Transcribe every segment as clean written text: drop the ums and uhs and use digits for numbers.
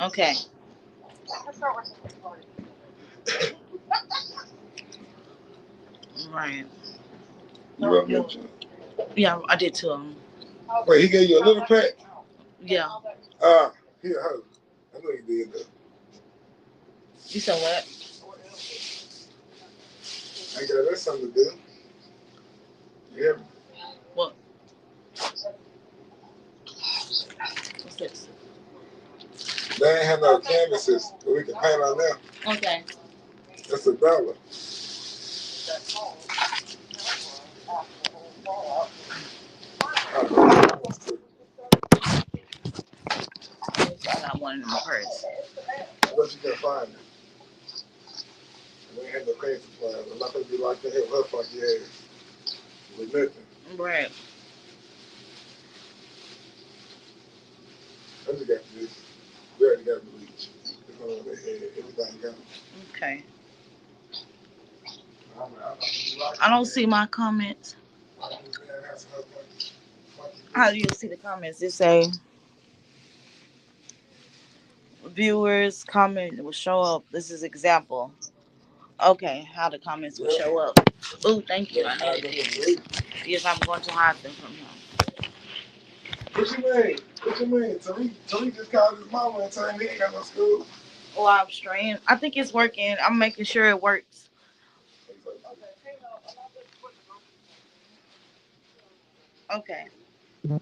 Okay. Right. You rubbed me. Yeah, I did too. Wait, he gave you a little pack? Yeah. Here, hold. I know he did though. You said what? I got that's something to do. Yeah. What? What's this? They ain't have no canvases that we can paint on them. Okay. That's $1. I got one in my purse. I bet you can find it. We ain't had no paint supplies. I'm not gonna be like that. Her funky ass with nothing. Right. I just got this. We already got bleach. It's on their head. Everything got. Okay. I don't see my comments. How do you see the comments? It say viewers comment will show up. This is example. Okay, how the comments will show up. Oh, thank you. I needed this. Yes, I'm going to hide them from him. What you mean? What you mean? Tariq just called his mama and told him he ain't got no school. Live stream. I think it's working. I'm making sure it works. Okay. Well,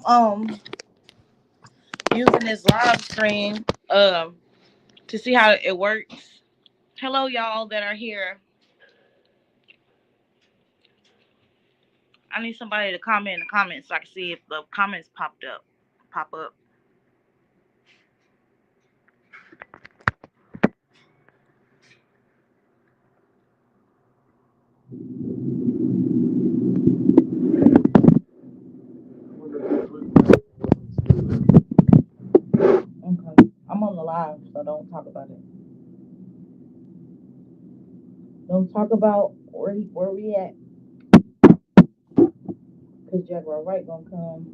I'm using this live stream to see how it works. Hello, y'all that are here. I need somebody to comment in the comments so I can see if the comments pop up. Okay. I'm on the live, so don't talk about it. Don't talk about where we at. Cause Jaguar Wright gonna come.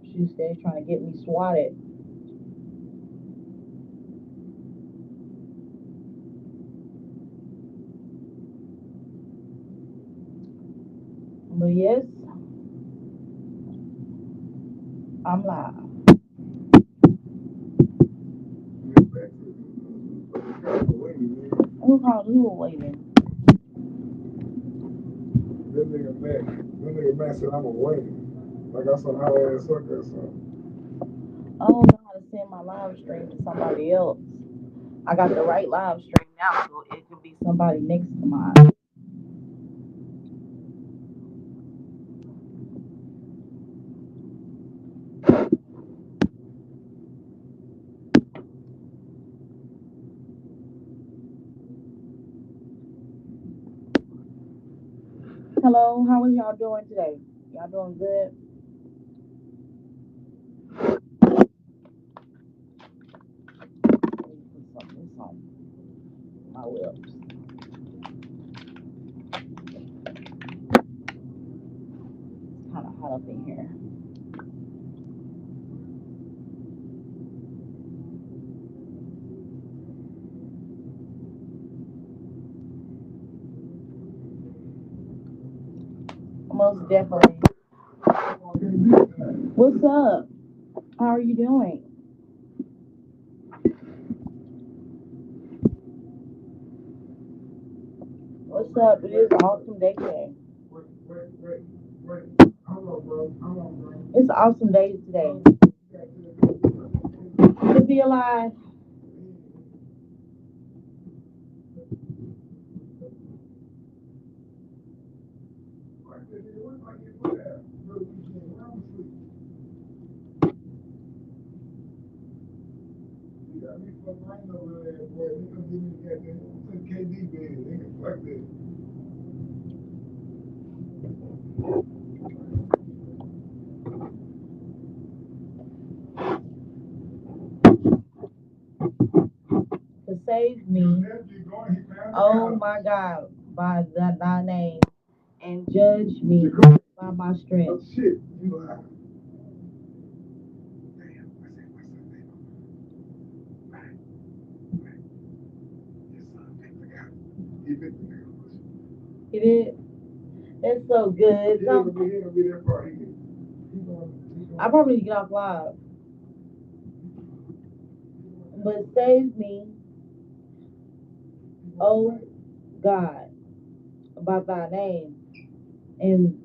She stays trying to get me swatted. But yes, I'm live. Who waiting? That nigga Matt said I'm waiting. Like I saw how ass suck or something. I don't know how to send my live stream to somebody else. I got the right live stream now, so it could be somebody next to mine. Hello, how are y'all doing today? Y'all doing good? Put something on my lips. It's kind of hot up in here. Most definitely. What's up? How are you doing? What's up? It is an awesome day today. Wait. Hold on, bro. It's an awesome day today. To be alive. To save me, oh my God, by thy name, and judge me by my strength. Oh shit, you lying. did? That's so good. He ain't gonna be that far. He I probably need to get off live. But save me, oh God, by thy name, and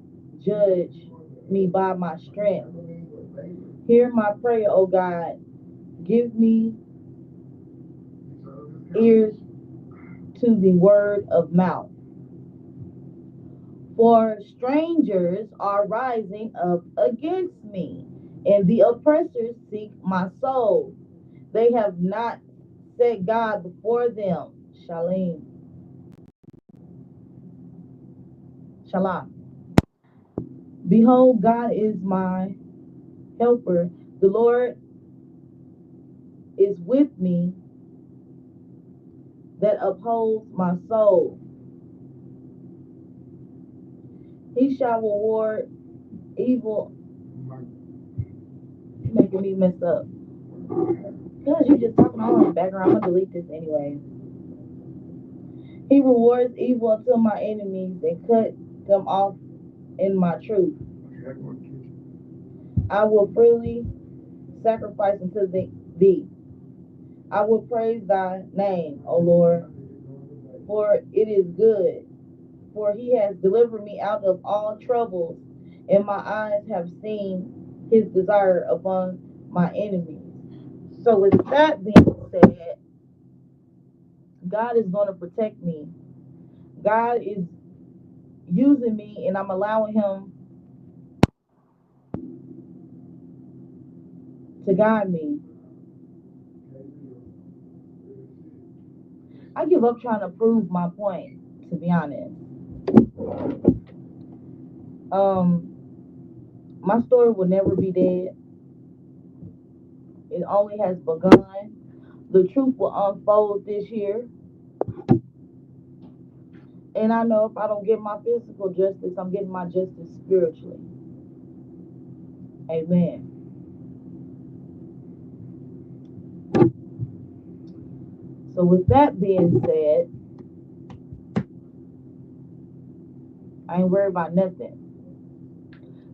judge me by my strength. Hear my prayer, O God. Give me ears to the word of mouth. For strangers are rising up against me, and the oppressors seek my soul. They have not set God before them. Shalom. Shalom. Behold, God is my helper. The Lord is with me that upholds my soul. He shall reward evil. You're making me mess up. Because you just talking all in the background. I'm going to delete this anyway. He rewards evil unto my enemies and cut them off in my truth. I will freely sacrifice unto thee. I will praise thy name, O Lord, for it is good. For he has delivered me out of all troubles, and my eyes have seen his desire upon my enemies. So with that being said, God is going to protect me. God is using me, and I'm allowing him to guide me. I give up trying to prove my point, to be honest. My story will never be dead. It only has begun. The truth will unfold this year. And I know if I don't get my physical justice, I'm getting my justice spiritually. Amen. So with that being said, I ain't worried about nothing.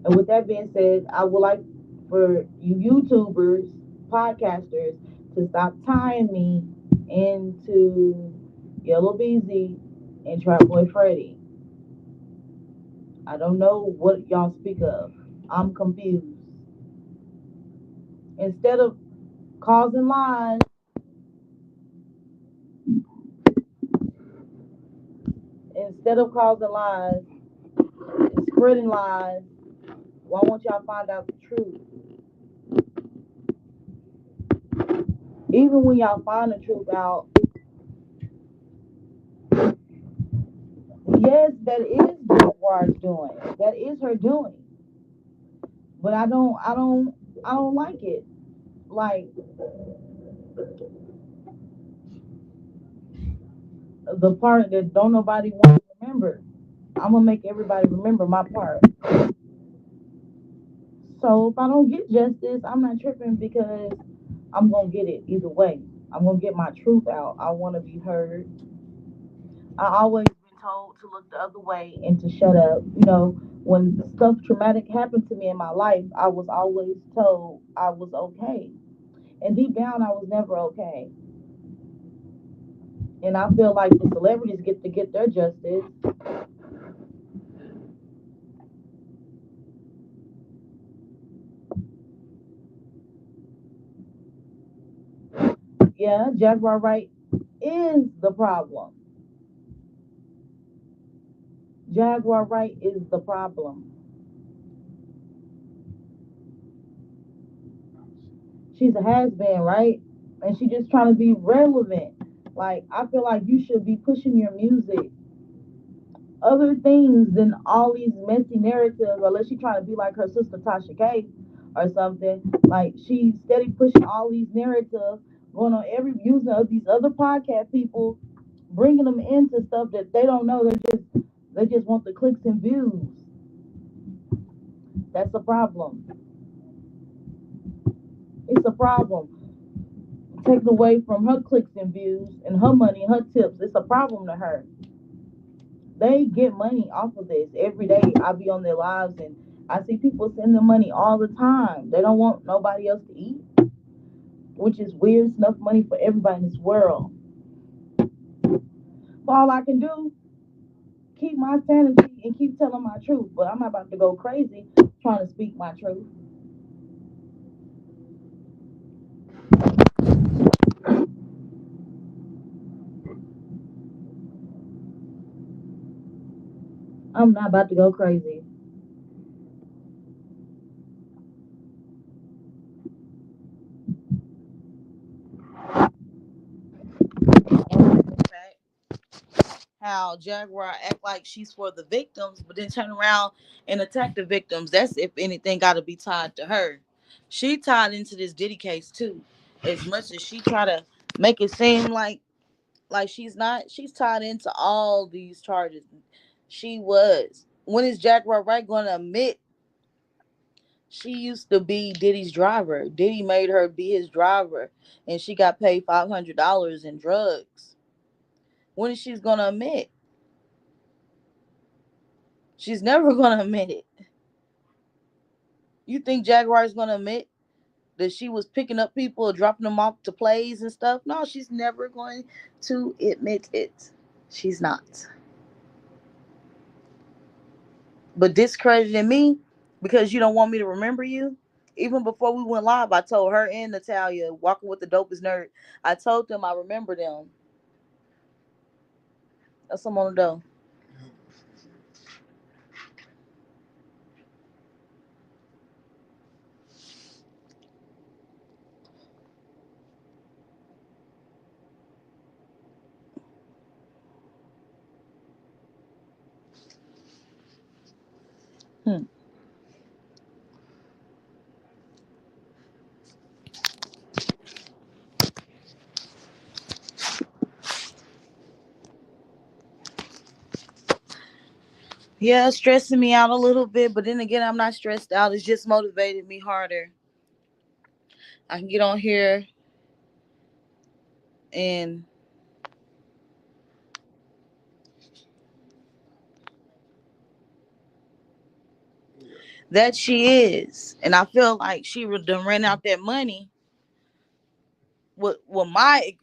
And with that being said, I would like for you YouTubers, podcasters, to stop tying me into Yellow BZ and Trap Boy Freddy. I don't know what y'all speak of. I'm confused. Instead of causing lies, spreading lies, why won't y'all find out the truth? Even when y'all find the truth out, yes, that is Jaguar's doing. That is her doing. But I don't like it. Like the part that don't nobody want to remember. I'm gonna make everybody remember my part. So if I don't get justice, I'm not tripping because I'm gonna get it either way. I'm gonna get my truth out. I want to be heard. I always been told to look the other way and to shut up. You know, when stuff traumatic happened to me in my life, I was always told I was okay. And deep down, I was never okay. And I feel like the celebrities get to get their justice. Yeah, Jaguar Wright is the problem. Jaguar Wright is the problem. She's a has-been, right? And she just trying to be relevant. Like, I feel like you should be pushing your music other things than all these messy narratives, unless she's trying to be like her sister Tasha K or something. Like, she's steady pushing all these narratives, going on every using of these other podcast people, bringing them into stuff that they don't know. They just want the clicks and views. That's a problem. It's a problem. Taken away from her clicks and views and her money and her tips. It's a problem to her. They get money off of this every day. I be on their lives and I see people send them money all the time. They don't want nobody else to eat, which is weird. It's enough money for everybody in this world. But all I can do, keep my sanity and keep telling my truth. But I'm not about to go crazy trying to speak my truth. I'm not about to go crazy. And the fact how Jaguar act like she's for the victims, but then turn around and attack the victims. That's if anything got to be tied to her. She tied into this Diddy case too. As much as she try to make it seem like she's not, she's tied into all these charges. She was. When is Jaguar Wright going to admit she used to be Diddy's driver? Diddy made her be his driver, and she got paid $500 in drugs. When is she's going to admit? She's never going to admit it. You think Jaguar is going to admit that she was picking up people, dropping them off to plays and stuff? No, she's never going to admit it. She's not. But discrediting me because you don't want me to remember you. Even before we went live, I told her and Natalia, walking with the dopest nerd, I told them I remember them. That's what I'm gonna do. Hmm. Yeah, it's stressing me out a little bit, but then again, I'm not stressed out. It's just motivated me harder. I can get on here and that she is, and I feel like she done ran out that money. With my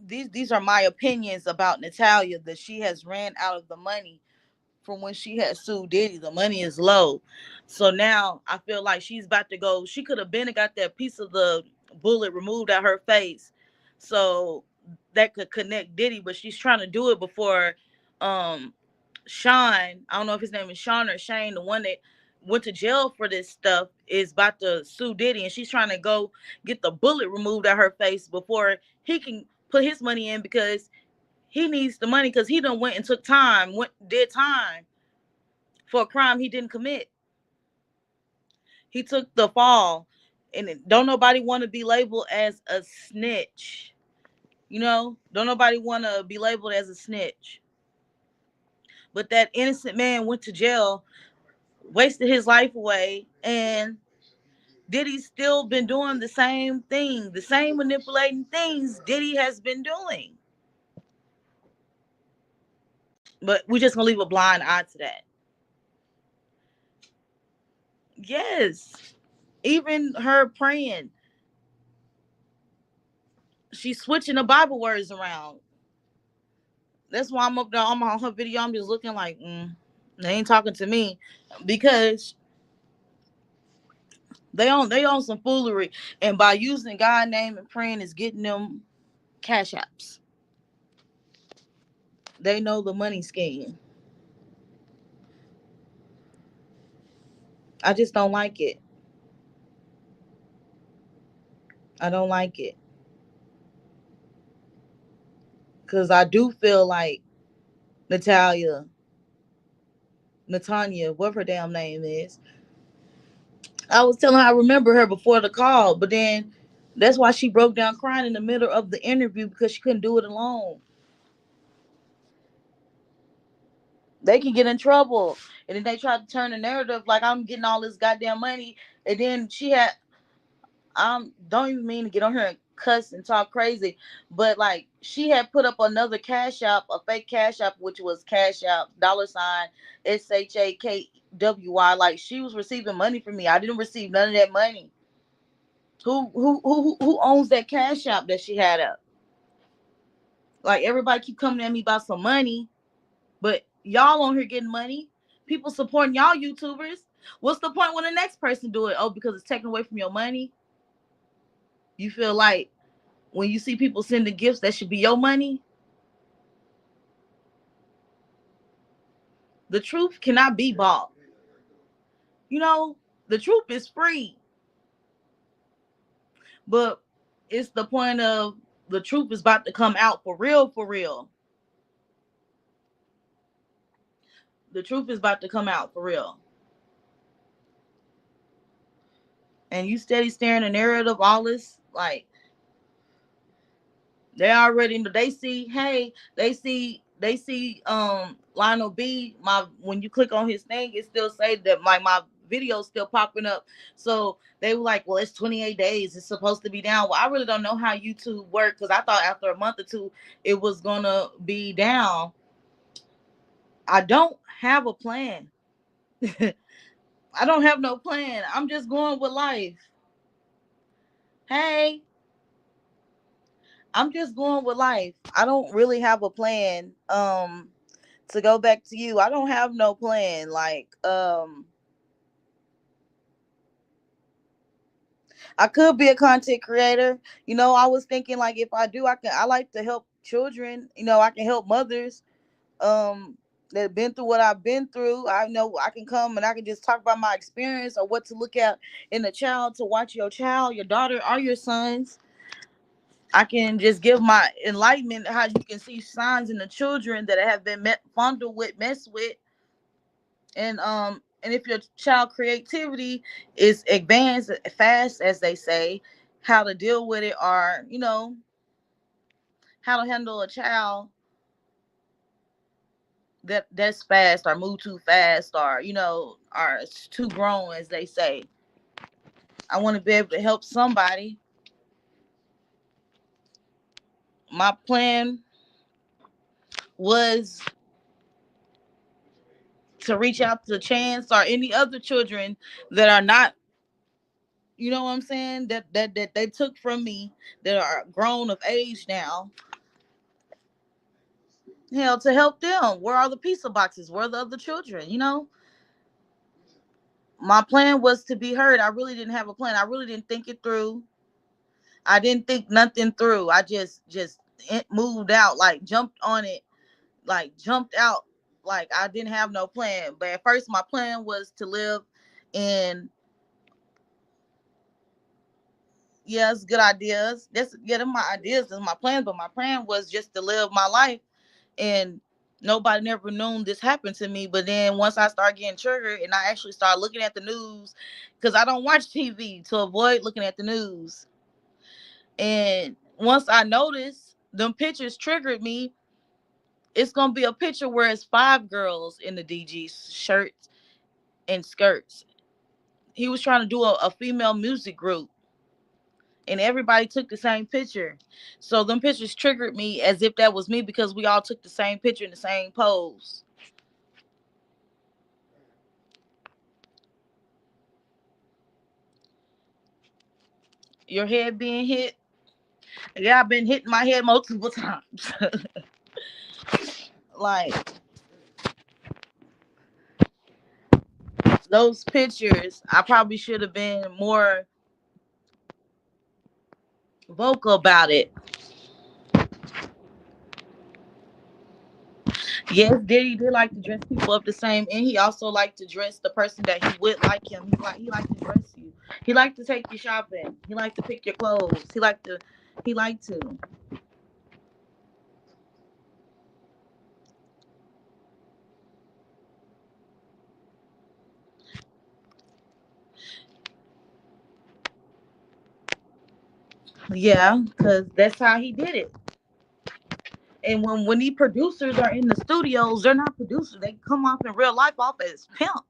these are my opinions about Natalia, that she has ran out of the money from when she had sued Diddy. The money is low. So now I feel like she's about to go. She could have been and got that piece of the bullet removed out her face so that could connect Diddy, but she's trying to do it before um Sean, I don't know if his name is Sean or Shane, the one that went to jail for this stuff, is about to sue Diddy, and she's trying to go get the bullet removed out her face before he can put his money in, because he needs the money because he done went and took time, did time for a crime he didn't commit. He took the fall, and don't nobody want to be labeled as a snitch. Don't nobody want to be labeled as a snitch. But that innocent man went to jail, wasted his life away, and Diddy's still been doing the same thing, the same manipulating things Diddy has been doing. But we're just gonna leave a blind eye to that. Yes. Even her praying, she's switching the Bible words around. That's why I'm up there on her video. I'm just looking like, they ain't talking to me, because they on some foolery, and by using God's name and praying is getting them cash apps. They know the money scheme. I just don't like it. I don't like it, because I do feel like Natalia, Natanya, whatever her damn name is. I was telling her I remember her before the call, but then that's why she broke down crying in the middle of the interview, because she couldn't do it alone. They can get in trouble, and then they try to turn the narrative like I'm getting all this goddamn money, and then she had. Don't even mean to get on her and cuss and talk crazy. But like she had put up another cash app, a fake cash app, which was cash app $ SHAKWY. Like she was receiving money from me. I didn't receive none of that money. Who owns that cash app that she had up? Like everybody keep coming at me about some money, but y'all on here getting money. People supporting y'all YouTubers. What's the point when the next person do it? Oh, because it's taken away from your money. You feel like when you see people sending gifts, that should be your money. The truth cannot be bought. You know, the truth is free. But it's the point of the truth is about to come out for real, for real. The truth is about to come out for real. And you steady staring the narrative, all this, like, they already know. They see, hey, they see Lionel B. My when you click on his thing, it still say that my video's still popping up. So they were like, well, it's 28 days. It's supposed to be down. Well, I really don't know how YouTube works because I thought after a month or two it was gonna be down. I don't have a plan. I don't have no plan. I'm just going with life. Hey, I'm just going with life. I don't really have a plan. To go back to you, I don't have no plan. Like, I could be a content creator. You know, I was thinking like if I do, I like to help children. You know, I can help mothers that have been through what I've been through. I know I can come and I can just talk about my experience or what to look at in a child to watch your child, your daughter, or your sons. I can just give my enlightenment how you can see signs in the children that have been fondled with, messed with, and if your child creativity is advanced fast, as they say, how to deal with it, or how to handle a child that's fast or move too fast, or are too grown, as they say. I want to be able to help somebody. My plan was to reach out to Chance or any other children that are not, you know what I'm saying, that they took from me, that are grown of age now. Hell, to help them. Where are the pizza boxes? Where are the other children? My plan was to be heard. I really didn't have a plan. I really didn't think it through. I didn't think nothing through. I just moved out, like jumped on it, like jumped out, like I didn't have no plan. But at first, my plan was to live in. Yes, good ideas. That's getting my ideas is my plans, but my plan was just to live my life, and nobody never known this happened to me. But then once I start getting triggered and I actually start looking at the news, because I don't watch TV to avoid looking at the news, and once I noticed them pictures triggered me, it's gonna be a picture where it's 5 girls in the DG shirts and skirts. He was trying to do a female music group, and everybody took the same picture. So them pictures triggered me as if that was me because we all took the same picture in the same pose. Your head being hit. Yeah, I've been hitting my head multiple times. Like those pictures, I probably should have been more vocal about it. Yes, Diddy did like to dress people up the same, and he also liked to dress the person that he would like him. He liked to dress you. He liked to take you shopping. He liked to pick your clothes. He liked to. Yeah, because that's how he did it. And when these producers are in the studios, they're not producers. They come off in real life off as pimps.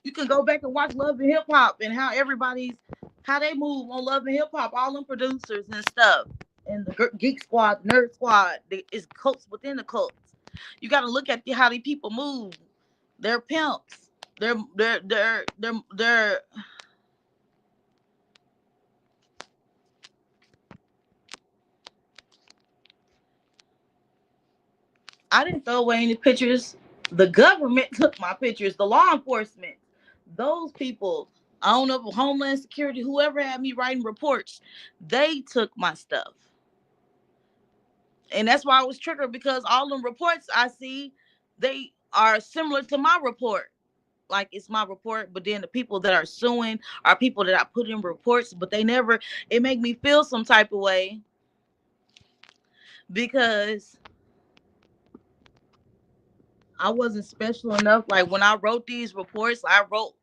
You can go back and watch Love and Hip Hop and how everybody's How they move on Love and Hip Hop, all them producers and stuff, and the Geek Squad, Nerd Squad, it's cults within the cults. You got to look at how these people move. They're pimps. They're. I didn't throw away any pictures. The government took my pictures. The law enforcement, those people. I don't know, Homeland Security, whoever had me writing reports, they took my stuff. And that's why I was triggered, because all them reports I see, they are similar to my report. Like, it's my report, but then the people that are suing are people that I put in reports, but they never. It make me feel some type of way, because I wasn't special enough. Like, when I wrote these reports, I wrote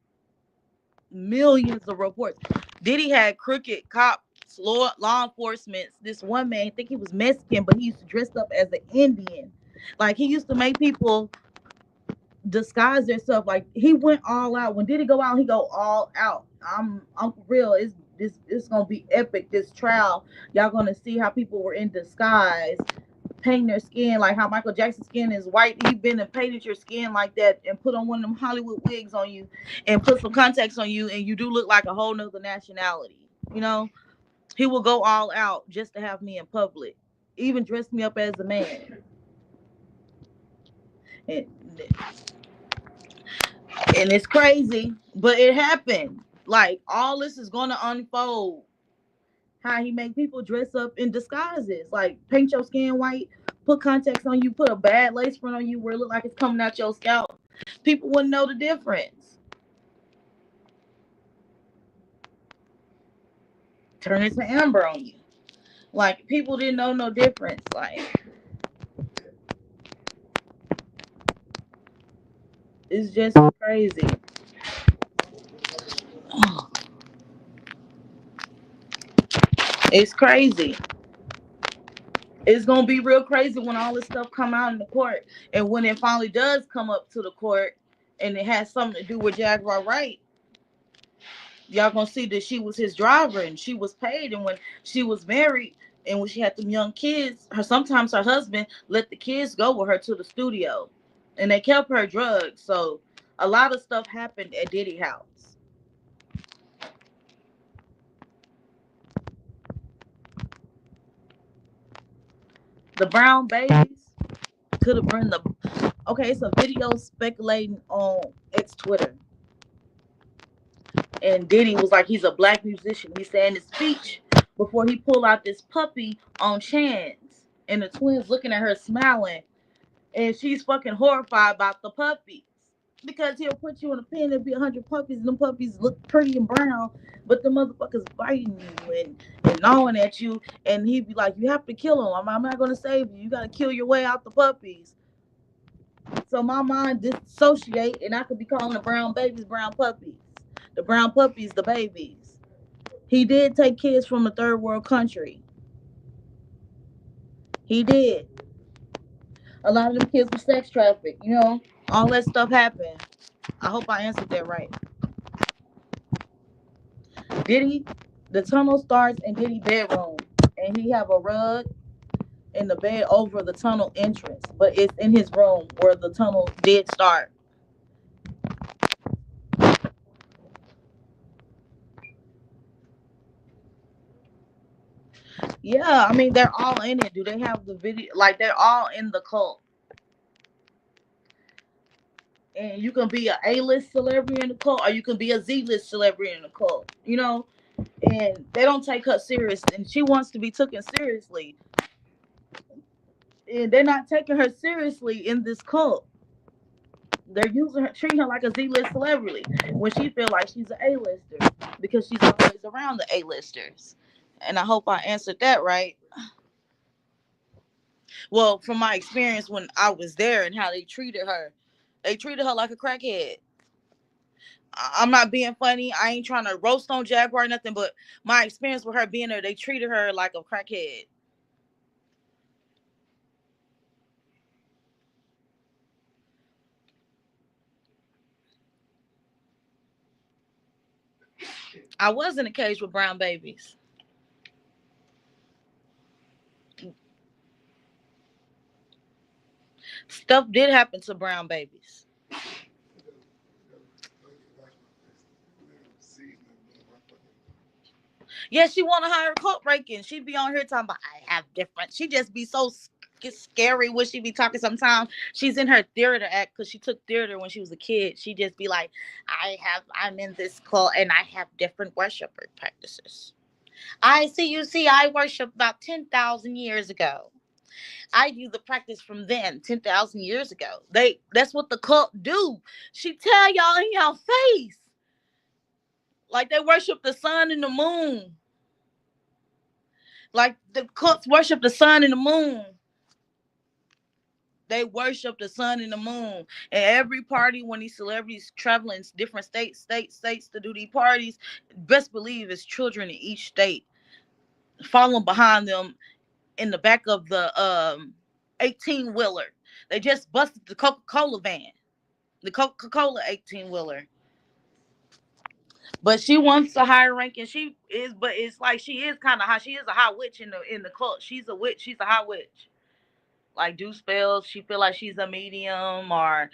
millions of reports. Diddy had crooked cops, law enforcement. This one man, I think he was Mexican, but he used to dress up as an Indian. Like, he used to make people disguise themselves. Like, he went all out. When Diddy go out, he go all out. I'm for real. It's gonna be epic. This trial, y'all gonna see how people were in disguise, painting their skin, like how Michael Jackson's skin is white. He been and painted your skin like that and put on one of them Hollywood wigs on you and put some contacts on you, and you do look like a whole nother nationality. You know, he will go all out just to have me in public, even dress me up as a man. And, and it's crazy, but it happened. Like, all this is going to unfold. How he make people dress up in disguises, like paint your skin white, put contacts on you, put a bad lace front on you where it look like it's coming out your scalp. People wouldn't know the difference. Turn it to amber on you. Like, people didn't know no difference. Like, it's just crazy. It's crazy. It's gonna be real crazy when all this stuff come out in the court, and when it finally does come up to the court, and it has something to do with Jaguar Wright. Y'all gonna see that she was his driver and she was paid, and when she was married and when she had them young kids, sometimes her husband let the kids go with her to the studio, and they kept her drugs. So a lot of stuff happened at Diddy house. The brown babies could have been the. Okay, it's a video speculating on X Twitter, and Diddy was like, he's a black musician. He said in his speech before he pulled out this puppy on Chance, and the twins looking at her smiling, and she's fucking horrified about the puppies, because he'll put you in a pen. There'll be 100 puppies, and them puppies look pretty and brown, but the motherfuckers biting you and gnawing at you, and he'd be like, you have to kill them. I'm not gonna save you. You gotta kill your way out the puppies. So my mind dissociate, and I could be calling the brown babies brown puppies, the brown puppies the babies. He did take kids from a third world country. He did. A lot of them kids were sex trafficked. All that stuff happened. I hope I answered that right. Diddy, the tunnel starts in Diddy bedroom, and he have a rug in the bed over the tunnel entrance, but it's in his room where the tunnel did start. Yeah, I mean, they're all in it. Do they have the video? Like, they're all in the cult. And you can be a A-list celebrity in the cult, or you can be a Z-list celebrity in the cult. And they don't take her serious, and she wants to be taken seriously. And they're not taking her seriously in this cult. They're using her, treating her like a Z-list celebrity when she feel like she's an A-lister, because she's always around the A-listers. And I hope I answered that right. Well, from my experience when I was there and how they treated her like a crackhead. I'm not being funny. I ain't trying to roast on Jaguar or nothing, but my experience with her being there, they treated her like a crackhead. I was in a cage with brown babies. Stuff did happen to brown babies. Yeah, she want to hire a cult breaking. She'd be on here talking about I have different. She just be so scary when she be talking. Sometimes she's in her theater act because she took theater when she was a kid. She just be like, I'm in this cult and I have different worshiper practices. I see. You see, I worship about 10,000 years ago. I do the practice from then, 10,000 years ago. That's what the cult do. She tell y'all in y'all face, like they worship the sun and the moon. Like the cults worship the sun and the moon. They worship the sun and the moon. And every party, when these celebrities traveling different states to do these parties, best believe it's children in each state following behind them in the back of the 18 wheeler. They just busted the Coca-Cola van, the Coca-Cola 18 wheeler. But she wants a higher rank, and she is. But it's like she is kind of high. She is a high witch in the cult. She's a witch. She's a high witch. Like do spells. She feel like she's a medium, or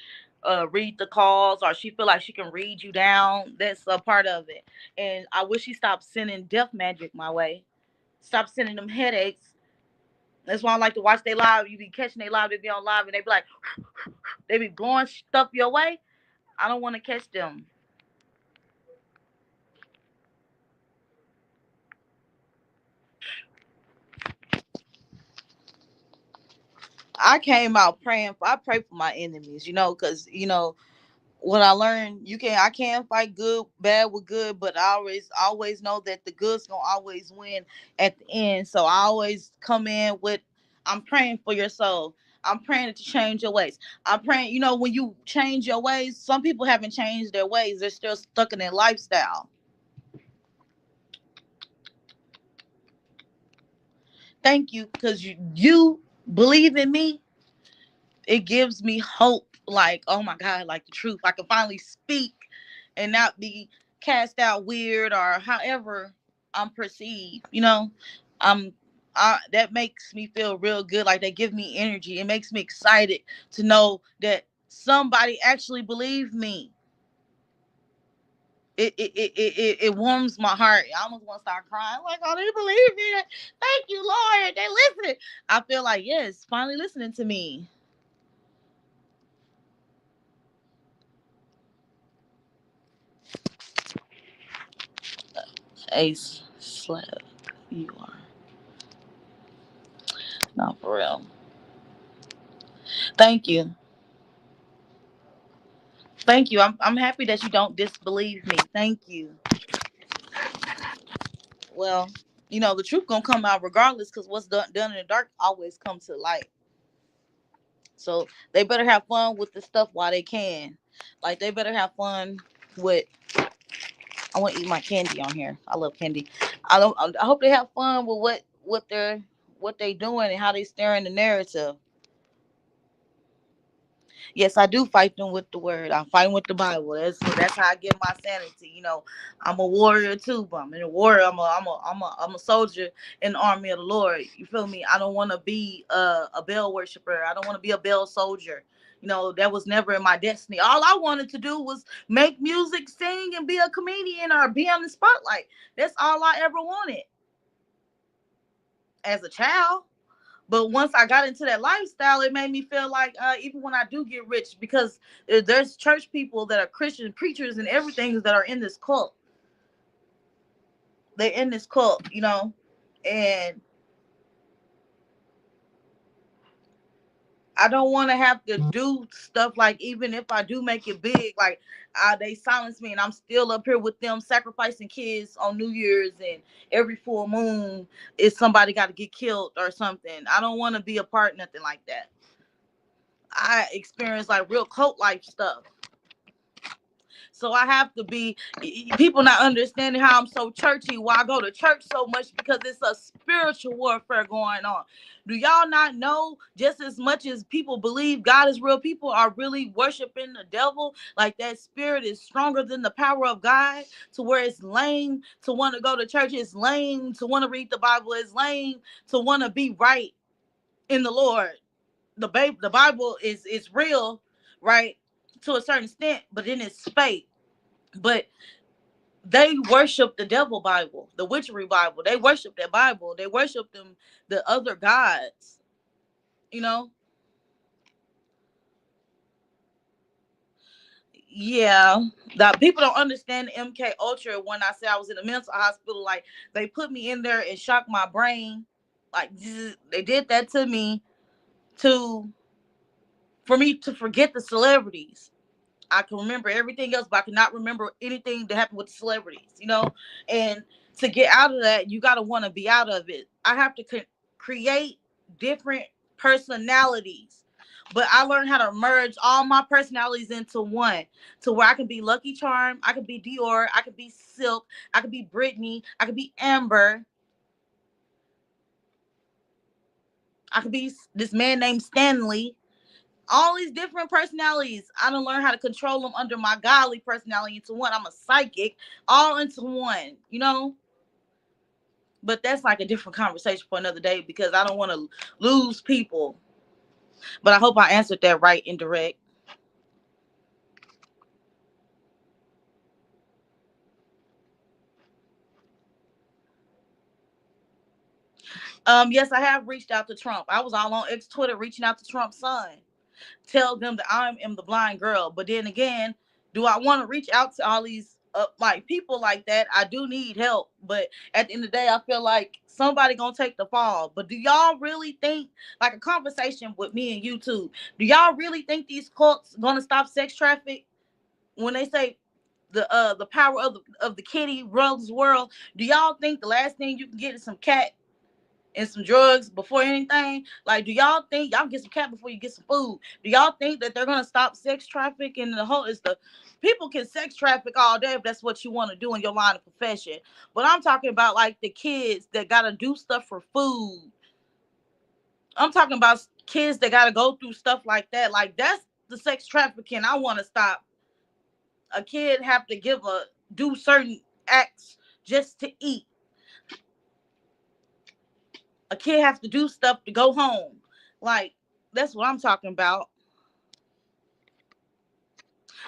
read the calls, or she feel like she can read you down. That's a part of it. And I wish she stopped sending death magic my way. Stop sending them headaches. That's why I like to watch they live. You be catching they live. They be on live and they be like, they be blowing stuff your way. I don't want to catch them. I came out praying for. I pray for my enemies, because what I learned, I can fight good, bad with good, but I always know that the good's gonna always win at the end. So I always come in with, I'm praying for your soul. I'm praying to change your ways. I'm praying, when you change your ways, some people haven't changed their ways. They're still stuck in their lifestyle. Thank you, because you believe in me. It gives me hope. Like, oh my God, like the truth. I can finally speak and not be cast out weird or however I'm perceived. Um, that makes me feel real good. Like they give me energy. It makes me excited to know that somebody actually believes me. It warms my heart. I almost want to start crying. Like, oh, they believe me. Thank you, Lord. They listening. I feel like, yes, finally listening to me. Ace slap. You are not for real. Thank you. Thank you. I'm happy that you don't disbelieve me. Thank you. Well, the truth gonna come out regardless, because what's done in the dark always comes to light. So they better have fun with the stuff while they can. Like they better have fun with. I want to eat my candy on here. I love candy. I don't. I hope they have fun with what they doing and how they steering the narrative. Yes, I do fight them with the word. I'm fighting with the Bible. That's how I get my sanity. I'm a warrior too, but I'm in a warrior. I'm a soldier in the army of the Lord. You feel me? I don't want to be a Baal worshiper. I don't want to be a Baal soldier. That was never in my destiny. All I wanted to do was make music, sing, and be a comedian or be on the spotlight. That's all I ever wanted as a child. But once I got into that lifestyle, it made me feel like even when I do get rich, because there's church people that are Christian preachers and everything that are in this cult. They're in this cult. And I don't want to have to do stuff like, even if I do make it big, like they silence me and I'm still up here with them sacrificing kids on New Year's, and every full moon is somebody got to get killed or something. I don't want to be a part of nothing like that. I experienced like real cult life stuff. So I have to be, people not understanding how I'm so churchy, why I go to church so much, because it's a spiritual warfare going on. Do y'all not know, just as much as people believe God is real, people are really worshiping the devil? Like, that spirit is stronger than the power of God, to where it's lame to want to go to church, it's lame to want to read the Bible, it's lame to want to be right in the Lord. The Bible is real, right, to a certain extent, but then it's fake. But they worship the devil Bible, the witchery Bible. They worship that Bible. They worship them, the other gods. You know, yeah. That people don't understand the MK Ultra. When I said I was in a mental hospital, like, they put me in there and shocked my brain. Like, they did that to me to for me to forget the celebrities. I can remember everything else, but I cannot remember anything that happened with the celebrities, you know? And to get out of that, you got to want to be out of it. I have to create different personalities. But I learned how to merge all my personalities into one, to where I can be Lucky Charm, I could be Dior, I could be Silk, I could be Brittany, I could be Amber, I could be this man named Stanley. All these different personalities. I don't learn how to control them under my godly personality into one. I'm a psychic, all into one, you know? But that's like a different conversation for another day, because I don't want to lose people. But I hope I answered that right and direct. Yes, I have reached out to Trump. I was all on X Twitter reaching out to Trump's son. Tell them that I am the blind girl. But then again, do I want to reach out to all these like people like that? I do need help, but at the end of the day, I feel like somebody gonna take the fall. But do y'all really think, like, a conversation with me and you two? Do y'all really think these cults gonna stop sex traffic when they say the power of the kitty runs the world? Do y'all think the last thing you can get is some cat and some drugs before anything? Like, do y'all think y'all get some cat before you get some food? Do y'all think that they're gonna stop sex trafficking? The whole is the people can sex traffic all day if that's what you want to do in your line of profession. But I'm talking about, like, the kids that gotta do stuff for food. I'm talking about kids that gotta go through stuff like that. Like, that's the sex trafficking I want to stop. A kid have to do certain acts just to eat. A kid has to do stuff to go home. Like, that's what I'm talking about.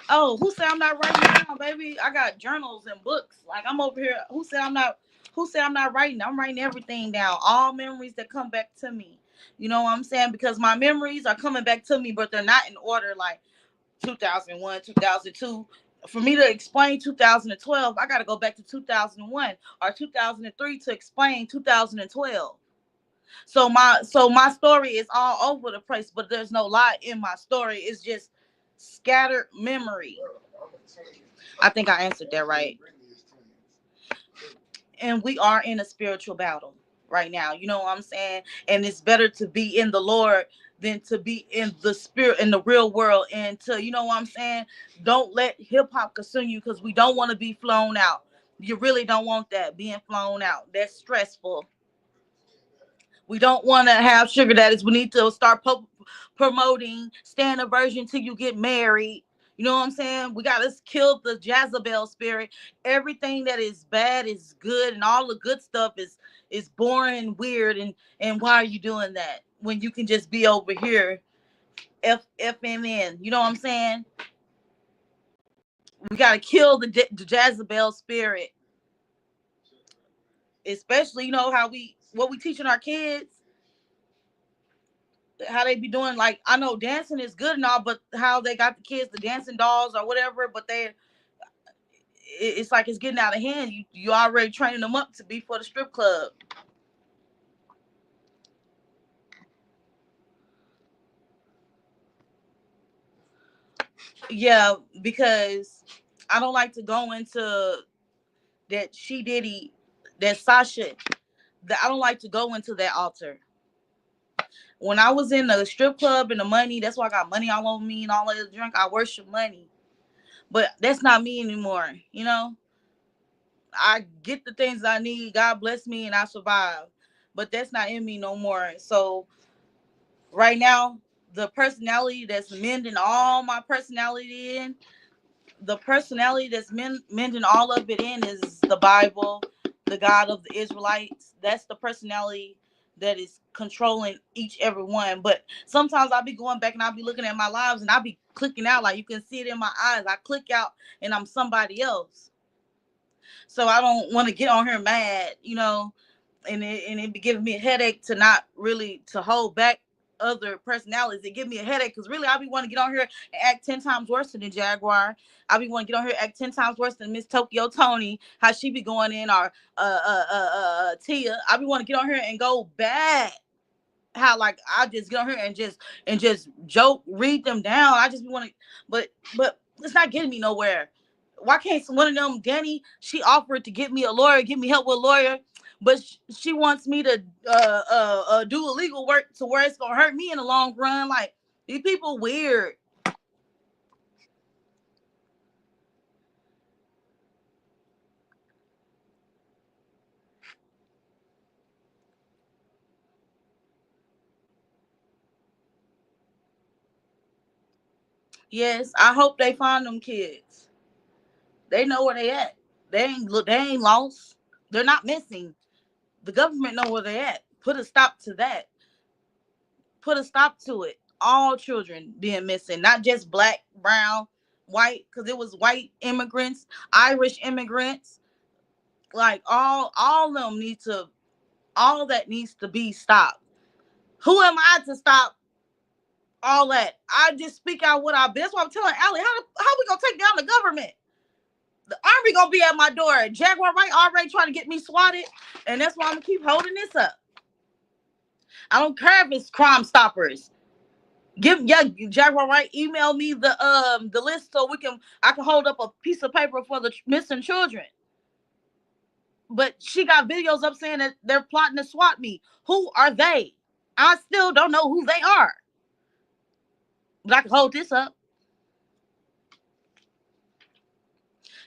Oh, who said I'm not writing down, baby? I got journals and books. Like, I'm over here. Who said I'm not writing? I'm writing everything down. All memories that come back to me. You know what I'm saying? Because my memories are coming back to me, but they're not in order, like 2001, 2002. For me to explain 2012, I got to go back to 2001 or 2003 to explain 2012. So my story is all over the place, but there's no lie in my story. It's just scattered memory. I think I answered that right. And we are in a spiritual battle right now. You know what I'm saying? And it's better to be in the Lord than to be in the spirit, in the real world. And to, you know what I'm saying? Don't let hip hop consume you, because we don't want to be flown out. You really don't want that, being flown out. That's stressful. We don't want to have sugar daddies. We need to start promoting stand a virgin till you get married. You know what I'm saying? We got to kill the Jezebel spirit. Everything that is bad is good, and all the good stuff is boring and weird. And why are you doing that when you can just be over here, FMN? You know what I'm saying? We got to kill the Jezebel spirit, especially, you know, what we teaching our kids, how they be doing. Like, I know dancing is good and all, but how they got the kids, the dancing dolls or whatever, but it's like it's getting out of hand. You already training them up to be for the strip club. Yeah, because I don't like to go into that she diddy, that Sasha, that I don't like to go into that altar. When I was in the strip club and the money, that's why I got money all over me and all of the drink. I worship money. But that's not me anymore. I get the things I need. God bless me and I survive. But that's not in me no more. So right now, the personality that's mending all my personality in, the personality that's mending all of it in is the Bible, the God of the Israelites. That's the personality that is controlling each every one. But sometimes I'll be going back and I'll be looking at my lives and I'll be clicking out. Like you can see it in my eyes. I click out and I'm somebody else. So I don't want to get on here mad, and it be giving me a headache to not really to hold back other personalities. It give me a headache because really I be want to get on here and act 10 times worse than the Jaguar. I be want to get on here and act 10 times worse than Miss Tokyo Tony, how she be going in, or Tia. I be want to get on here and go bad. How like I just get on here and just joke, read them down. I just be want to, but it's not getting me nowhere. Why can't one of them, Danny? She offered to get me a lawyer, get me help with a lawyer, but she wants me to do illegal work to where it's gonna hurt me in the long run. Like these people weird. Yes, I hope they find them kids. They know where they at. They ain't lost. They're not missing. The government know where they at. Put a stop to that. Put a stop to it. All children being missing, not just black, brown, white, because it was white immigrants, Irish immigrants, like all of them need to, all that needs to be stopped. Who am I to stop all that? I just speak out what I've been. That's what I'm telling Allie. How we gonna take down the government? The army gonna be at my door. Jaguar Wright already trying to get me swatted, and that's why I'm gonna keep holding this up. I don't care if it's Crime Stoppers. Jaguar Wright, email me the list so I can hold up a piece of paper for the missing children. But she got videos up saying that they're plotting to swat me. Who are they? I still don't know who they are. But I can hold this up.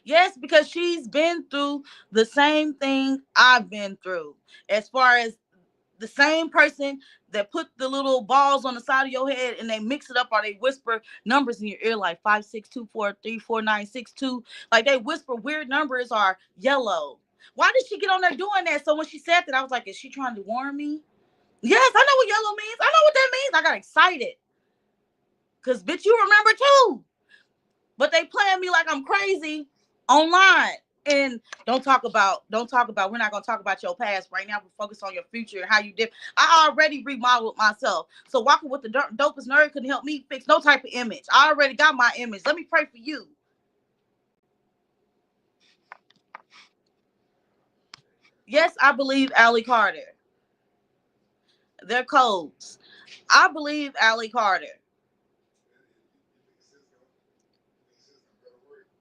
Yes, because she's been through the same thing I've been through. As far as the same person that put the little balls on the side of your head and they mix it up, or they whisper numbers in your ear like 562434962. Like they whisper weird numbers are yellow. Why did she get on there doing that? So when she said that, I was like, is she trying to warn me? Yes, I know what yellow means. I know what that means. I got excited. Cause bitch, you remember too. But they playing me like I'm crazy online. And we're not gonna talk about your past right now. We're focused on your future and how you did. I already remodeled myself. So walking with the dopest nerd couldn't help me fix no type of image. I already got my image. Let me pray for you. Yes, I believe Allie Carter. They're codes. I believe Allie Carter.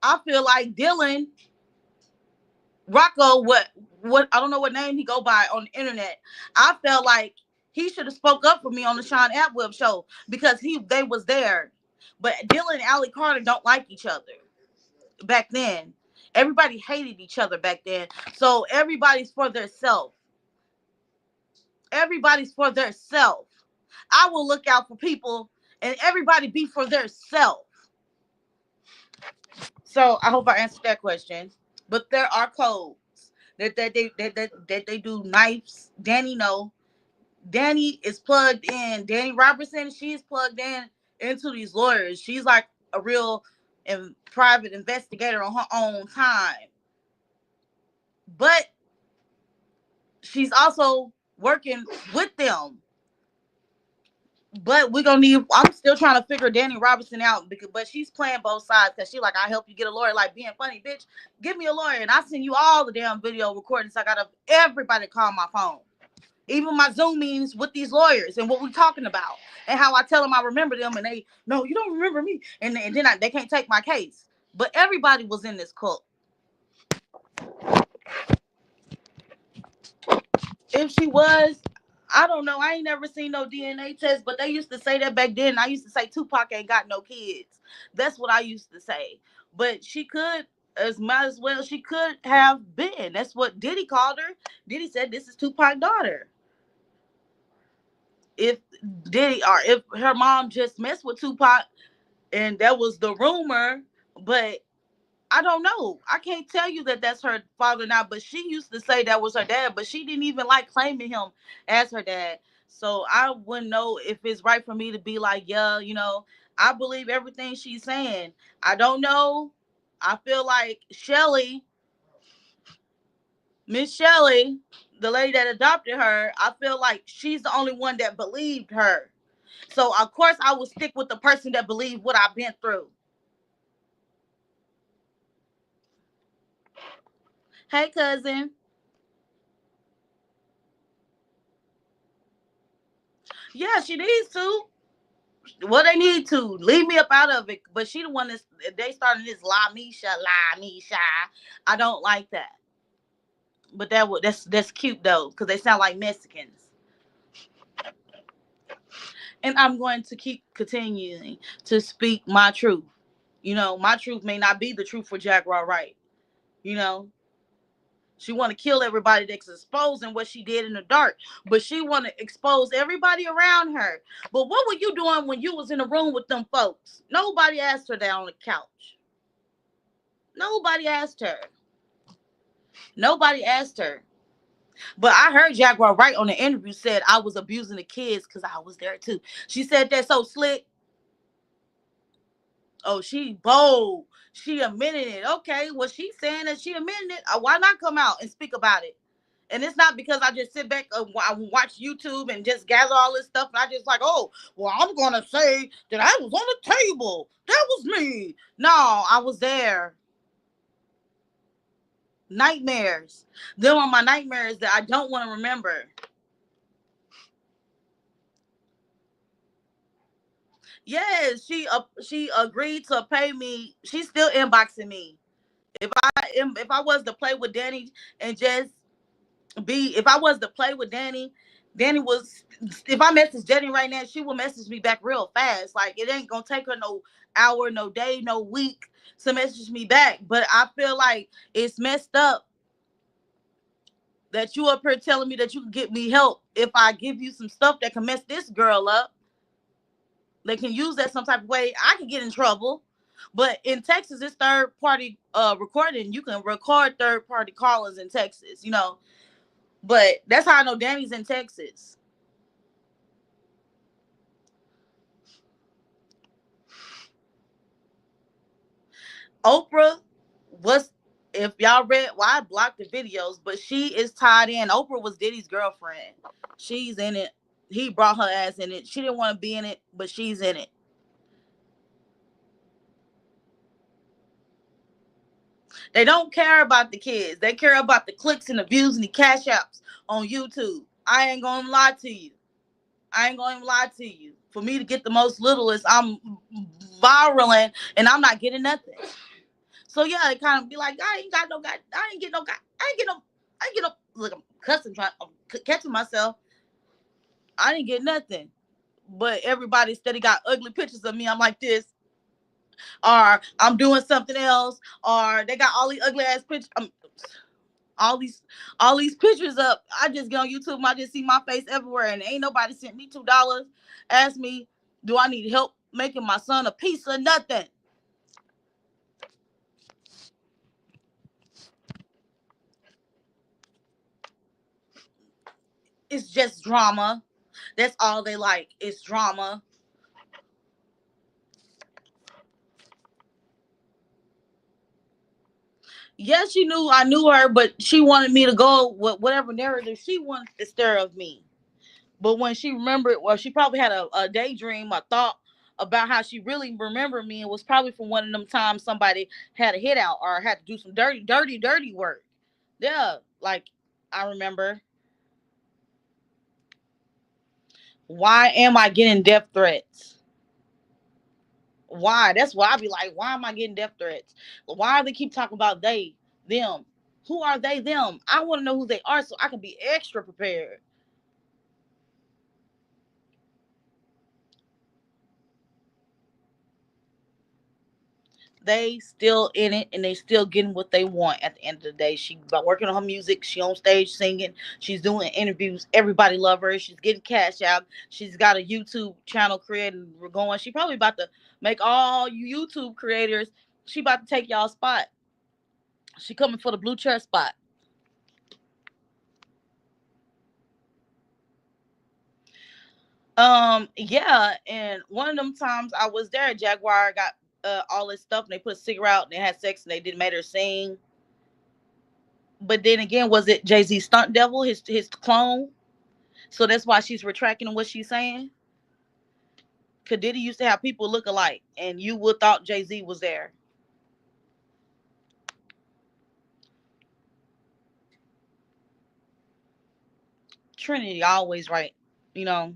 I feel like Dylan Rocco, what I don't know what name he go by on the internet. I felt like he should have spoke up for me on the Sean Atwell show because they was there. But Dylan and Allie Carter don't like each other back then. Everybody hated each other back then. So everybody's for their self. Everybody's for their self. I will look out for people and everybody be for their self. So I hope I answered that question. But there are codes that they do knives. Danny no. Danny is plugged in. Danny Robertson, she's plugged in into these lawyers. She's like a real and private investigator on her own time. But she's also working with them. But we're gonna need. I'm still trying to figure Danny Robertson out but she's playing both sides because she like, I help you get a lawyer, like being funny, bitch. Give me a lawyer, and I send you all the damn video recordings. I got everybody call my phone, even my Zoom meetings with these lawyers and what we're talking about, and how I tell them I remember them, and they no, you don't remember me, and then they can't take my case. But everybody was in this cult. If she was, I don't know. I ain't never seen no DNA test, but they used to say that back then. I used to say Tupac ain't got no kids. That's what I used to say. But she could, as might as well, she could have been. That's what Diddy called her. Diddy said this is Tupac's daughter. If Diddy, or if her mom just messed with Tupac and that was the rumor, but I don't know. I can't tell you that that's her father now, but she used to say that was her dad, but she didn't even like claiming him as her dad. So I wouldn't know if it's right for me to be like, yeah, I believe everything she's saying. I don't know. I feel like Miss Shelley, the lady that adopted her, I feel like she's the only one that believed her. So of course I will stick with the person that believed what I've been through. Hey cousin. Yeah, she needs to. Well, they need to leave me up out of it. But she the one that's they started this la misha. I don't like that. But that's cute though, because they sound like Mexicans. And I'm going to keep continuing to speak my truth. My truth may not be the truth for Jaguar Wright. You know, she want to kill everybody that's exposing what she did in the dark, but she want to expose everybody around her. But what were you doing when you was in the room with them folks? Nobody asked her that on the couch. Nobody asked her. Nobody asked her. But I heard Jaguar Wright on the interview said I was abusing the kids because I was there too. She said that so slick. Oh, she bold. She admitted it. Okay, well, she's saying that she admitted it. Why not come out and speak about it? And it's not because I just sit back and watch YouTube and just gather all this stuff. And I just like, oh, well, I'm going to say that I was on the table. That was me. No, I was there. Nightmares. Them are my nightmares that I don't want to remember. Yes, she agreed to pay me. She's still inboxing me. If I was to play with Danny and just if I was to play with Danny, Danny was if I message Danny right now, she will message me back real fast. Like it ain't gonna take her no hour, no day, no week to message me back. But I feel like it's messed up that you up here telling me that you can get me help if I give you some stuff that can mess this girl up. They can use that some type of way. I can get in trouble. But in Texas, it's third party recording. You can record third party callers in Texas. But that's how I know Danny's in Texas. Oprah was, if y'all read, well, I blocked the videos, but she is tied in. Oprah was Diddy's girlfriend. She's in it. He brought her ass in it. She didn't want to be in it, but she's in it. They don't care about the kids. They care about the clicks and the views and the cash apps on YouTube. I ain't gonna lie to you. I ain't gonna lie to you. For me to get the most littlest, I'm viraling and I'm not getting nothing. So yeah, it kind of be like, I ain't got no guy. I ain't get no guy. I ain't get no. I ain't get no. Look, I'm cussing, I'm catching myself. I didn't get nothing. But everybody steady got ugly pictures of me. I'm like this, or I'm doing something else, or they got all these ugly ass pictures. All these all these pictures up. I just get on YouTube. I just see my face everywhere, and ain't nobody sent me $2. Ask me, do I need help making my son a piece of nothing? It's just drama. That's all they like. It's drama. Yes, she knew I knew her, but she wanted me to go with whatever narrative she wanted to stir of me. But when she remembered, well, she probably had a daydream, a thought about how she really remembered me. It was probably from one of them times somebody had a hit out or had to do some dirty work. Yeah, like I remember. Why am I getting death threats? Why? That's why I be like, why am I getting death threats? Why do they keep talking about them? Who are they, them? I want to know who they are so I can be extra prepared. they still in it and they still getting what they want at the end of the day. She about working on her music. She on stage singing. She's doing interviews. Everybody love her. She's getting cash out. She's got a YouTube channel created. We're going. She probably about to make all you YouTube creators. She about to take y'all spot. She coming for the blue chair spot. Yeah, and one of them times I was there, Jaguar got all this stuff and they put a cigarette out and they had sex and they didn't make her sing. But then again, was it Jay-Z stunt devil, his clone? So that's why she's retracting what she's saying. Cause Diddy used to have people look alike, and you would thought Jay-Z was there. Trinity always right, you know.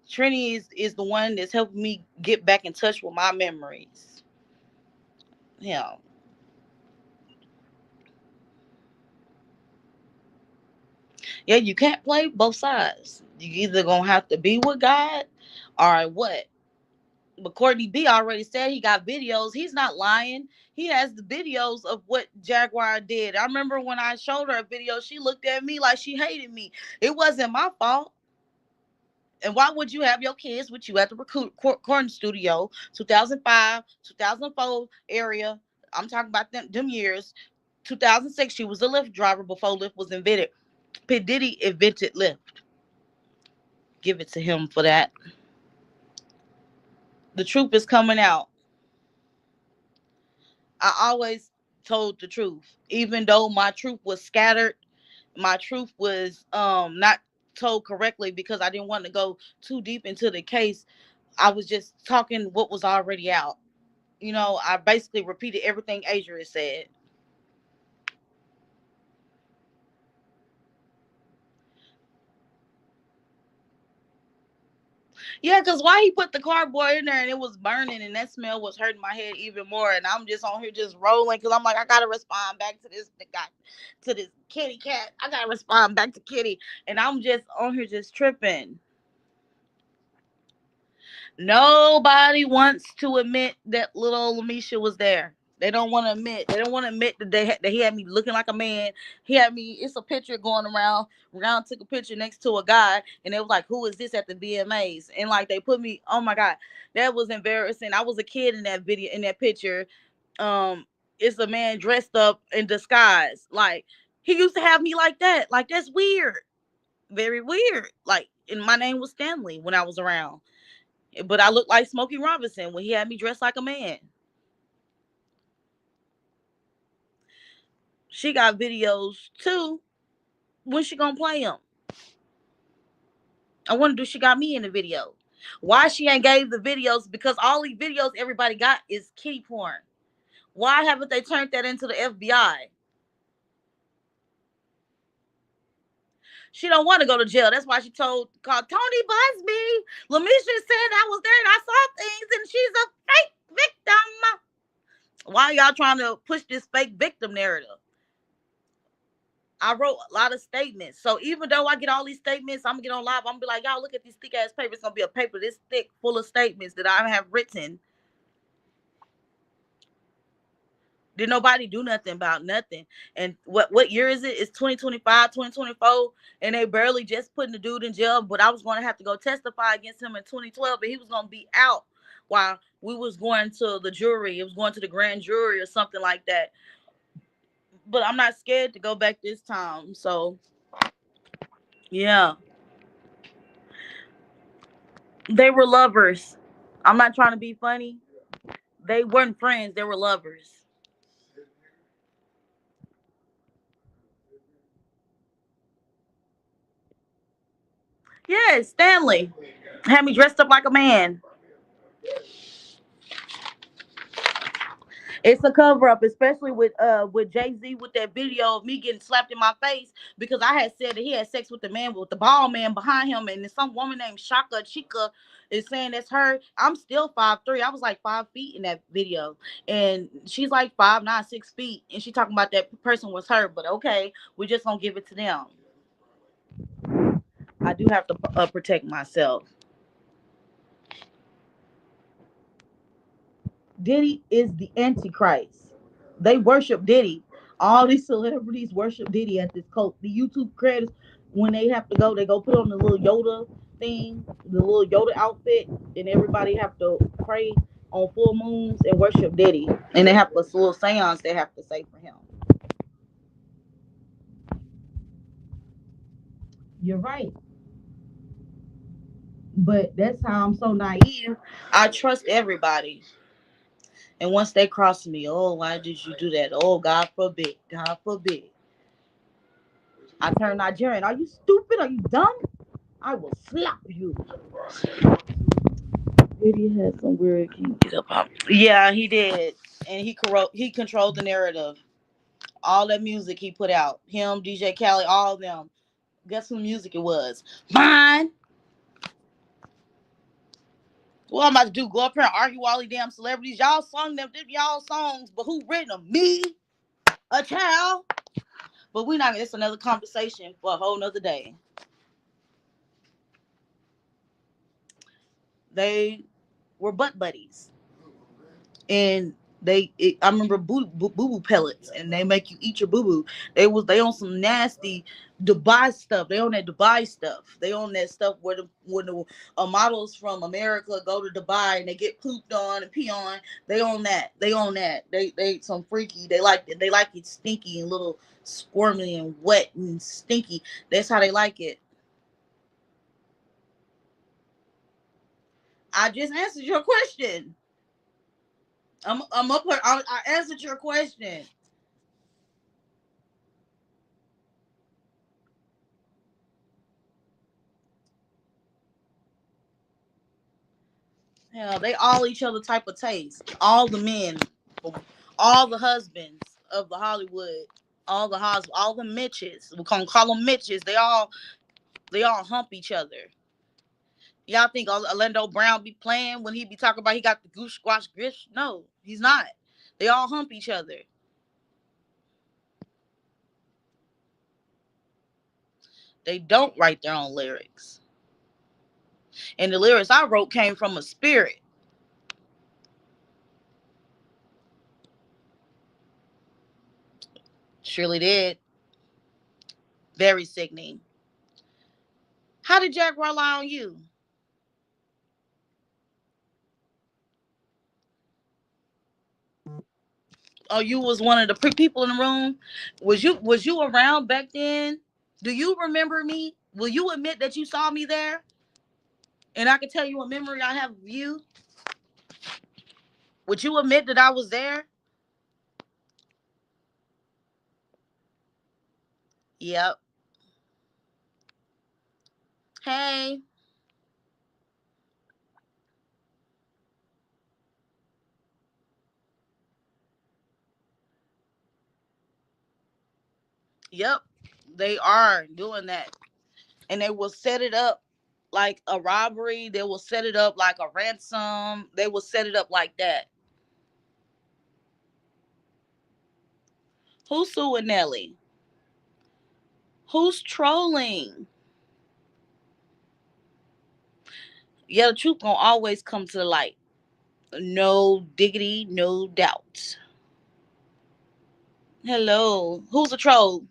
Trinity is the one that's helping me get back in touch with my memories. Yeah, yeah. You can't play both sides. You either gonna have to be with God, or what? But Courtney B already said he got videos. He's not lying. He has the videos of what Jaguar did. I remember when I showed her a video, she looked at me like she hated me. It wasn't my fault. And why would you have your kids with you at the recording studio, 2005, 2004 area? I'm talking about them years. 2006, she was a Lyft driver before Lyft was invented. P. Diddy invented Lyft. Give it to him for that. The truth is coming out. I always told the truth, even though my truth was scattered. My truth was not told correctly because I didn't want to go too deep into the case. I was just talking what was already out. You know, I basically repeated everything Adrian said. Yeah, because why he put the cardboard in there and it was burning and that smell was hurting my head even more. And I'm just on here just rolling because I'm like, I gotta respond back to this guy, to this kitty cat. I gotta respond back to Kitty. And I'm just on here just tripping. Nobody wants to admit that little Lamisha was there. They don't want to admit. They don't want to admit that that he had me looking like a man. He had me. It's a picture going around. Round took a picture next to a guy, and it was like, "Who is this at the VMAs?" And like they put me. Oh my god, that was embarrassing. I was a kid in that video, in that picture. Um, it's a man dressed up in disguise. Like he used to have me like that. Like that's weird. Very weird. Like, and my name was Stanley when I was around. But I looked like Smokey Robinson when he had me dressed like a man. She got videos too. When she gonna play them? I wonder, do she got me in the video? Why she ain't gave the videos? Because all these videos everybody got is kitty porn. Why haven't they turned that into the FBI? She don't want to go to jail. That's why she called Tony Busby. Lamisha said I was there and I saw things and she's a fake victim. Why y'all trying to push this fake victim narrative? I wrote a lot of statements. So even though I get all these statements, I'm gonna get on live. I'm gonna be like, y'all look at these thick ass papers. It's gonna be a paper this thick full of statements that I have written. Did nobody do nothing about nothing? And what year is it? It's 2025, 2024, and they barely just putting the dude in jail. But I was gonna have to go testify against him in 2012, but he was gonna be out while we was going to the jury. It was going to the grand jury or something like that. But I'm not scared to go back this time. So yeah. They were lovers. I'm not trying to be funny. They weren't friends. They were lovers. Yes, Stanley had me dressed up like a man. It's a cover up, especially with Jay Z with that video of me getting slapped in my face because I had said that he had sex with the man with the bald man behind him, and some woman named Shaka Chica is saying that's her. I'm still 5'3". I was like 5 feet in that video, and she's like 5'9", 6 feet, and she talking about that person was her. But okay, we just gonna give it to them. I do have to protect myself. Diddy is the Antichrist. They worship Diddy. All these celebrities worship Diddy at this cult. The YouTube creators, when they have to go, they go put on the little Yoda thing, the little Yoda outfit, and everybody have to pray on full moons and worship Diddy. And they have a little seance they have to say for him. You're right. But that's how I'm so naive. I trust everybody. And once they cross me, oh, why did you do that? Oh, God forbid. God forbid. I turn Nigerian. Are you stupid? Are you dumb? I will slap you. Diddy had some weird. Can you get up? Yeah, he did, and he controlled the narrative. All that music he put out, him, DJ Khaled, all of them. Guess who music it was? Mine. What I'm about to do? Go up here and argue all these damn celebrities? Y'all sung them, did y'all songs, but who written them? Me, a child. But we not. It's another conversation for a whole nother day. They were butt buddies, and I remember boo boo pellets, and they make you eat your boo boo. They on some nasty Dubai stuff. They on that Dubai stuff. They on that stuff where the models from America go to Dubai and they get pooped on and pee on. They on that. They on that. They some freaky. They like it. They like it stinky and little squirmy and wet and stinky. That's how they like it. I just answered your question. I'm up here. I answered your question. Hell, they all each other type of taste. All the men, all the husbands of the Hollywood, all the Mitches. We can call them Mitches. They all hump each other. Y'all think Orlando Brown be playing when he be talking about he got the goose squash grits? No, he's not. They all hump each other. They don't write their own lyrics. And the lyrics I wrote came from a spirit. Surely did. Very sickening. How did Jaguar lie on you? Oh, you was one of the people in the room. Was you around back then? Do you remember me? Will you admit that you saw me there? And I can tell you a memory I have of you. Would you admit that I was there? Yep. Hey. Yep. They are doing that. And they will set it up like a robbery. They will set it up like a ransom. They will set it up like that. Who's suing Nelly? Who's trolling? Yeah, the truth gonna always come to the light. No diggity, no doubt. Hello. Who's a troll?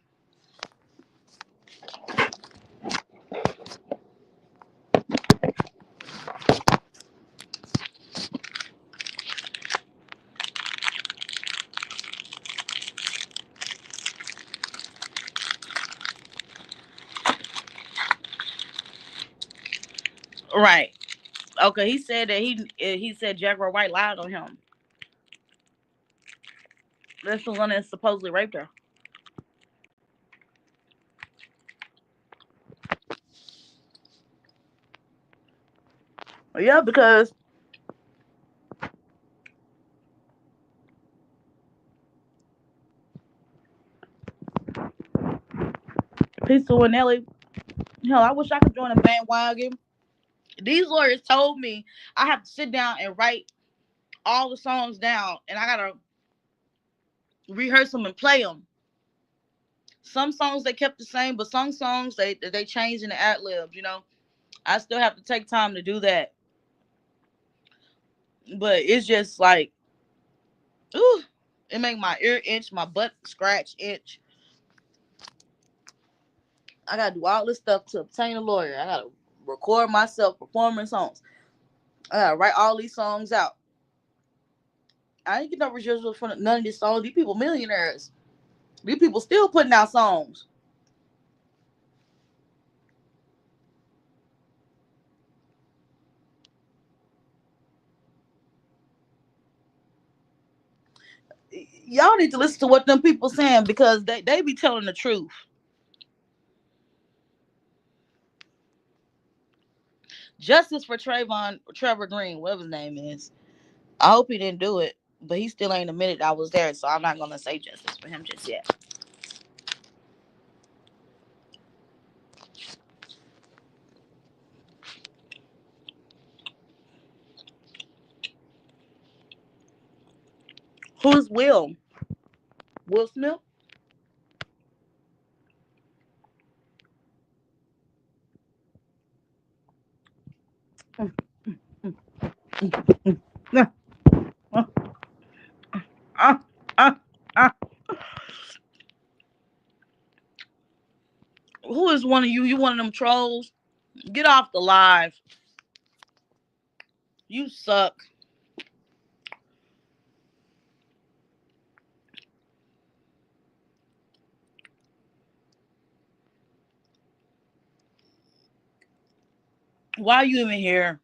Right. Okay, he said that he said Jaguar Wright lied on him. That's the one that supposedly raped her. Yeah, because he's suing Nelly. Hell, I wish I could join a bandwagon. These lawyers told me I have to sit down and write all the songs down, and I gotta rehearse them and play them. Some songs they kept the same, but some songs they changed in the ad libs. I still have to take time to do that. But it's just like Ooh, it make my ear itch, my butt scratch itch. I gotta do all this stuff to obtain a lawyer. I gotta record myself performing songs. I gotta write all these songs out. I ain't get no residuals for none of these songs. These people millionaires. These people still putting out songs. Y'all need to listen to what them people saying because they be telling the truth. Justice for Trevor Green, whatever his name is. I hope he didn't do it, but he still ain't admitted I was there, so I'm not gonna say justice for him just yet. Who's Will? Will Smith? Who is one of you? You one of them trolls? Get off the live. You suck. Why are you even here?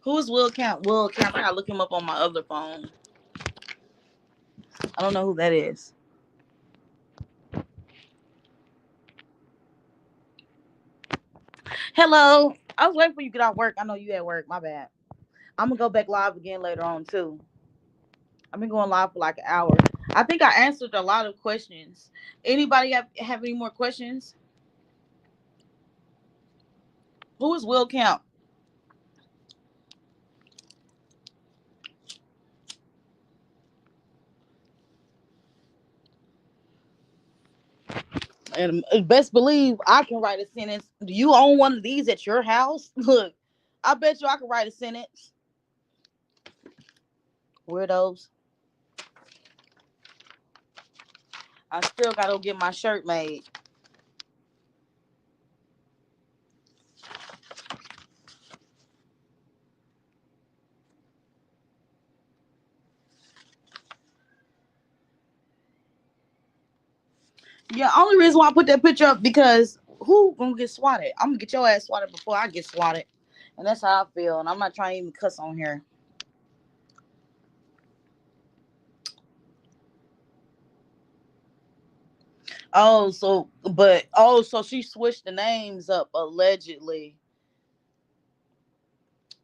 Who is Will Camp? Will Camp. I gotta look him up on my other phone. I don't know who that is. Hello. I was waiting for you to get off work. I know you at work. My bad. I'm gonna go back live again later on too. I've been going live for like an hour. I think I answered a lot of questions. Anybody have any more questions? Who is Will Camp? And best believe I can write a sentence. Do you own one of these at your house? Look, I bet you I can write a sentence. Weirdos. I still gotta go get my shirt made. Yeah, only reason why I put that picture up because who gonna get swatted? I'm gonna get your ass swatted before I get swatted. And that's how I feel. And I'm not trying to even cuss on here. So she switched the names up allegedly.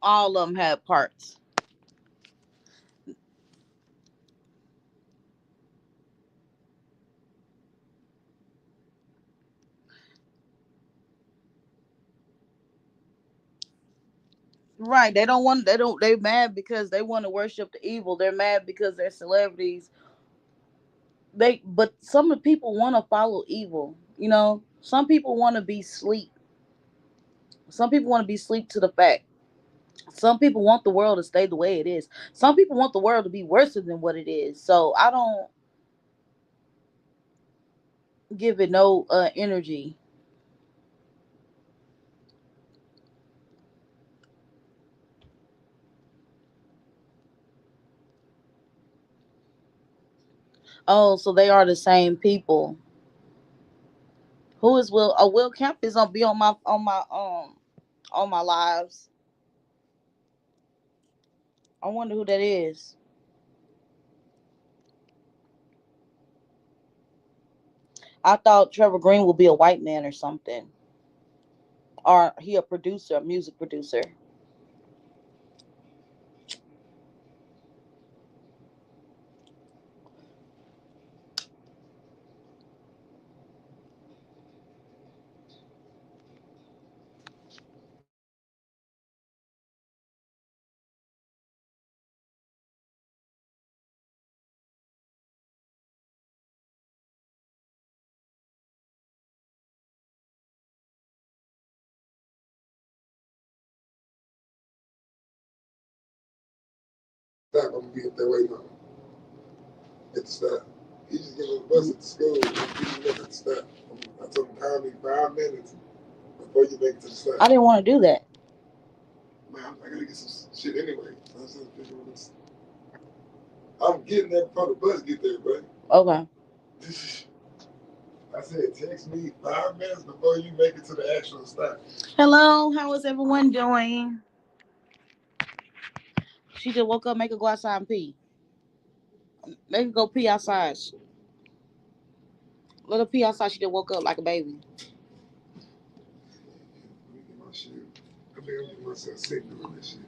All of them had parts. Right. They mad because they want to worship the evil. They're mad because they're celebrities. But some of the people want to follow evil. Some people want to be sleep. Some people want to be sleep to the fact. Some people want the world to stay the way it is. Some people want the world to be worse than what it is. So I don't give it no energy. Oh, so they are the same people. Who is Will? Oh, Will Kemp is gonna be on my lives. I wonder who that is. I thought Trevor Green would be a white man or something, or he a producer, a music producer. stop. I'm gonna be up there waiting on him at the stop. He just get on the bus at the school. I'm meeting him at the stop. I told him, call me 5 minutes before you make it to the stop. I didn't want to do that. Man, I gotta get some shit anyway. I'm getting there before the bus get there, bro. Okay. I said, text me 5 minutes before you make it to the actual stop. Hello, how is everyone doing? She just woke up, make her go outside and pee. Make her go pee outside. Let her pee outside. She just woke up like a baby. Let me get my shit. I think I'm getting myself sick doing this shit.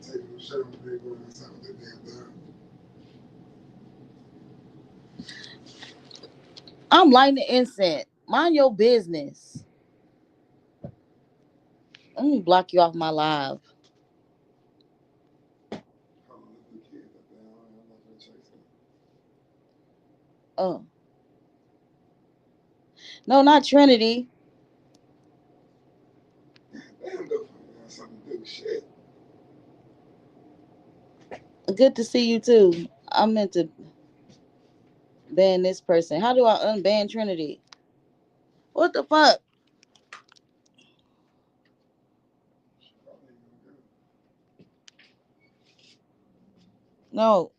Taking the shirt on the bed, going outside with that damn dog. I'm lighting the incense. Mind your business. Let me block you off my live. Oh. No, not Trinity. Damn, though, something to do with shit. Good to see you too. I meant to ban this person. How do I unban Trinity? What the fuck? No,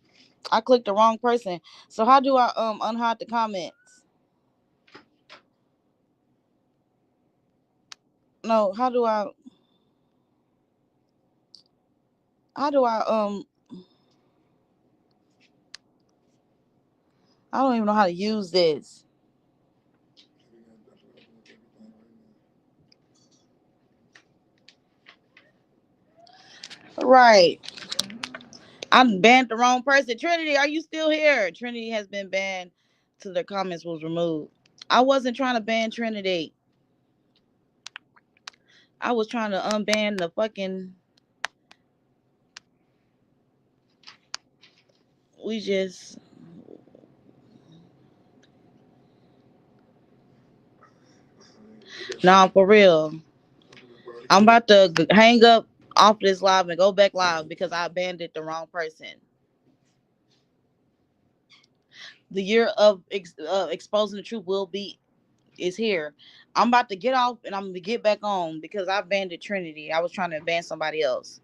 I clicked the wrong person. So how do I unhide the comments? No, how do I don't even know how to use this. Right. I banned the wrong person. Trinity, are you still here? Trinity has been banned till their comments was removed. I wasn't trying to ban Trinity. I was trying to unban the fucking. We just. Nah, for real. I'm about to hang up off this live and go back live because I banned the wrong person. The year of exposing the truth is here. I'm about to get off and I'm gonna get back on because I banned Trinity. I was trying to ban somebody else.